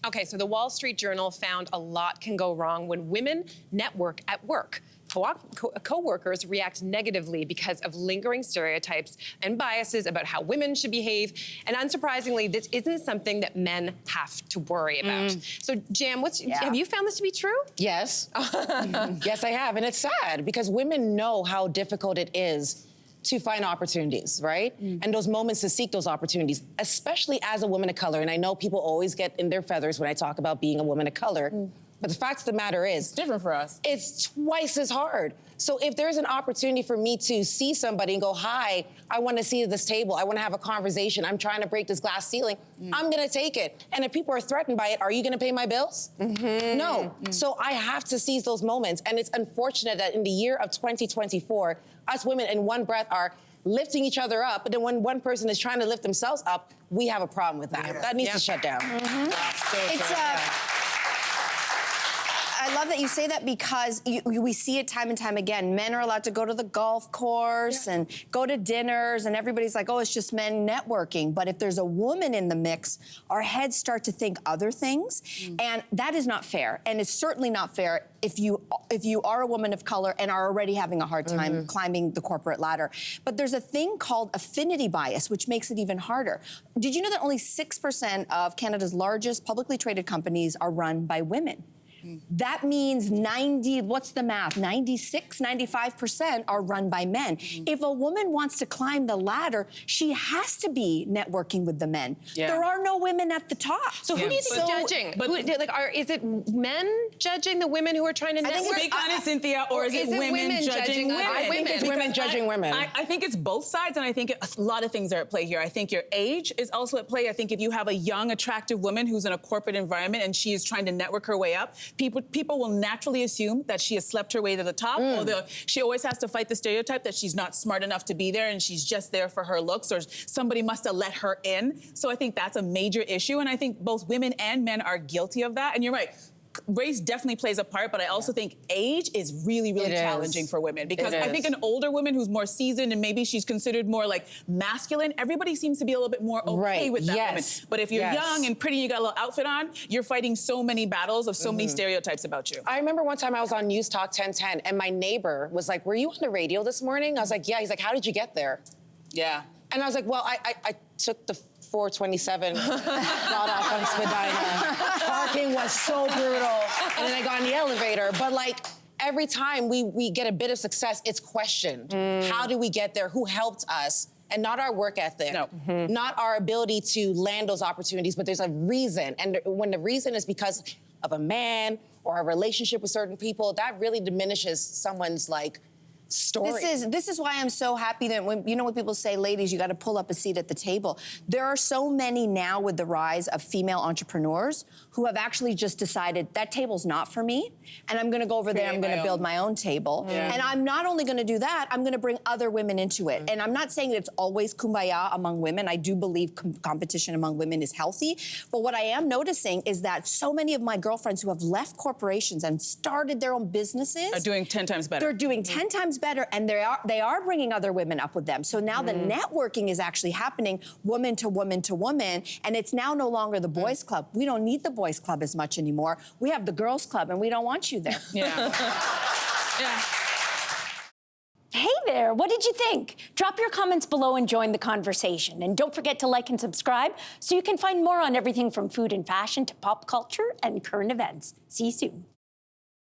Okay, so the Wall Street Journal found a lot can go wrong when women network at work. Co-workers react negatively because of lingering stereotypes and biases about how women should behave. And unsurprisingly, this isn't something that men have to worry about. So, Jam, have you found this to be true? Yes. Yes, I have. And it's sad because women know how difficult it is to find opportunities, right? And those moments to seek those opportunities, especially as a woman of color. And I know people always get in their feathers when I talk about being a woman of color. But the fact of the matter is, it's different for us. It's twice as hard. So if there's an opportunity for me to see somebody and go, hi, I want to see this table, I want to have a conversation, I'm trying to break this glass ceiling, I'm gonna take it. And if people are threatened by it, are you gonna pay my bills? No. So I have to seize those moments. And it's unfortunate that in the year of 2024, us women in one breath are lifting each other up, but then when one person is trying to lift themselves up, we have a problem with that. That needs to shut down. I love that you say that because we see it time and time again. Men are allowed to go to the golf course and go to dinners, and everybody's like, oh, it's just men networking. But if there's a woman in the mix, our heads start to think other things, and that is not fair. And it's certainly not fair if you are a woman of color and are already having a hard time climbing the corporate ladder. But there's a thing called affinity bias, which makes it even harder. Did you know that only 6% of Canada's largest publicly traded companies are run by women? That means 95% are run by men. If a woman wants to climb the ladder, she has to be networking with the men. There are no women at the top. So who do you think is judging? Is it men judging the women who are trying to network? I think it's honest, Cynthia, or is it women judging women? I think it's women judging women. I think it's both sides, and I think a lot of things are at play here. I think your age is also at play. I think if you have a young, attractive woman who's in a corporate environment and she is trying to network her way up, people will naturally assume that she has slept her way to the top, or she always has to fight the stereotype that she's not smart enough to be there and she's just there for her looks, or somebody must have let her in. So I think that's a major issue, and I think both women and men are guilty of that. And you're right. Race definitely plays a part, but I also think age is really, really challenging for women, because I think an older woman who's more seasoned and maybe she's considered more like masculine, everybody seems to be a little bit more okay with that woman. But if you're young and pretty and you got a little outfit on, you're fighting so many battles of so many stereotypes about you. I remember one time I was on News Talk 1010 and my neighbor was like, were you on the radio this morning? I was like, yeah. He's like, how did you get there? Yeah. And I was like, well, I took the 427, got off on Spadina. Parking was so brutal. And then I got in the elevator. But like, every time we get a bit of success, it's questioned. How did we get there? Who helped us? And not our work ethic, not our ability to land those opportunities, but there's a reason. And when the reason is because of a man or a relationship with certain people, that really diminishes someone's like, story. This is why I'm so happy that when people say, ladies, you got to pull up a seat at the table. There are so many now with the rise of female entrepreneurs who have actually just decided that table's not for me, and I'm going to go over there, I'm going to build my own table. And I'm not only going to do that, I'm going to bring other women into it. And I'm not saying that it's always kumbaya among women. I do believe competition among women is healthy. But what I am noticing is that so many of my girlfriends who have left corporations and started their own businesses are doing 10 times better. They're doing 10 times better, and they are bringing other women up with them. So now the networking is actually happening woman to woman to woman, and it's now no longer the boys' club. We don't need the boys' club as much anymore. We have the girls' club, and we don't want you there. Hey there, what did you think? Drop your comments below and join the conversation. And don't forget to like and subscribe so you can find more on everything from food and fashion to pop culture and current events. See you soon.